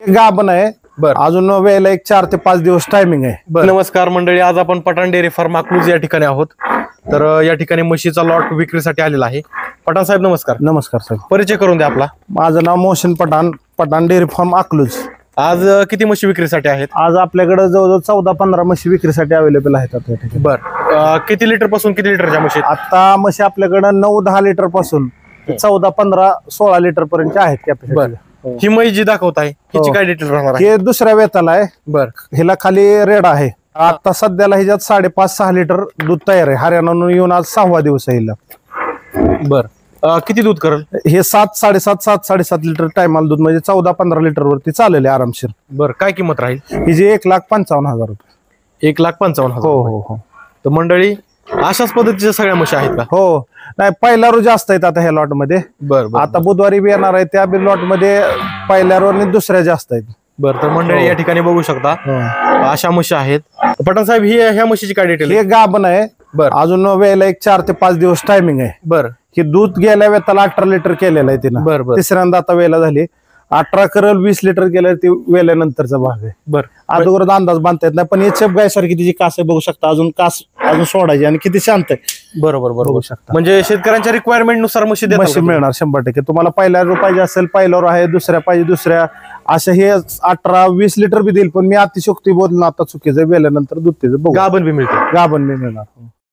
गाभण आहे. बर. अजून वेळेला एक 4 ते 5 दिवस टायमिंग आहे. नमस्कार मंडळी, आज आपण पठाण डेअरी फार्म अकलूज या ठिकाणी आहोत. तर या ठिकाणी म्हशीचा लॉट विक्रीसाठी आलेला आहे. पठाण साहेब नमस्कार. नमस्कार साहेब. परिचय करून द्या आपला. माझं नाव मोहसिन पठाण, पठाण डेअरी फार्म अकलूज. आज किती म्हशी विक्रीसाठी आहेत? आज आपल्याकडे जवळजवळ 14-15 म्हशी विक्रीसाठी अवेलेबल आहेत आता या ठिकाणी. बर. किती लिटर पासून किती लिटरच्या म्हशी आहेत? आता म्हशी आपल्याकडे 9-10 लिटर पासून 14-15-16 लिटर पर्यंत आहेत कॅपॅसिटी. ही म्हैस जी दाखवत आहे हिची काय डिटेल राहणार आहे? हे दुसऱ्या वेताला आहे. बर. ह्याला खाली रेड आहे. आता सध्याला ह्याच्यात 5.5-6 लिटर दूध तयार आहे. हरियाणाहून येऊन आज 6वा दिवस आहे हिला. बर. किती दूध करेल? हे 7-7.5 लिटर टायमाला दूध, म्हणजे 14-15 लिटर वरती चालेल आरामशीर. बर. काय किंमत राहील? हिची 1,55,000 रुपये. 1,55,000. हो हो हो. तर मंडळी अशाच पद्धतीच्या सगळ्या म्हशी आहेत का? हो. नाही, पहिला रो जास्त आहेत आता ह्या लॉट मध्ये. बर. आता बुधवारी बी येणार आहे, त्या बी लॉट मध्ये पहिल्या रो आणि दुसऱ्या जास्त आहेत. बर. तर मंडळी या ठिकाणी बघू शकता अशा म्हशी आहेत. पठाण साहेब, ही ह्या म्हशीची काय डिटेल? हे गाभण आहे. बर. अजून वेळेला एक 4 ते 5 दिवस टायमिंग आहे. बर. हे दूध गेल्या वेताला 18 लिटर केलेलं आहे तिनं. बर. बर. तिसऱ्यांदा आता वेळेला झाली 18 करल 20 लिटर केलं, ते वेल्यानंतरचा भाग आहे. बर. अगोदर अंदाज बांधता येत नाही, पण हे चप गाय सारखी तिची कास आहे, बघू शकता. अजून कास अजून सोडायची आणि किती शांत आहे. बरोबर बघू बरोबर. शकता. म्हणजे शेतकऱ्यांच्या रिक्वायरमेंट नुसार म्हशी देतात म्हशी का? मिळणार 100%. तुम्हाला पहिल्या रो पाहिजे असेल पहिल्यावर आहे, दुसऱ्या पाहिजे दुसऱ्या, असे हे 18-20 लिटर बी देईल. पण मी अतिशोक्ती बोलणं आता चुकीचं, वेल्यानंतर दूध त्याचं बघू. गाभण बी मिळते. गाभण बी मिळणार.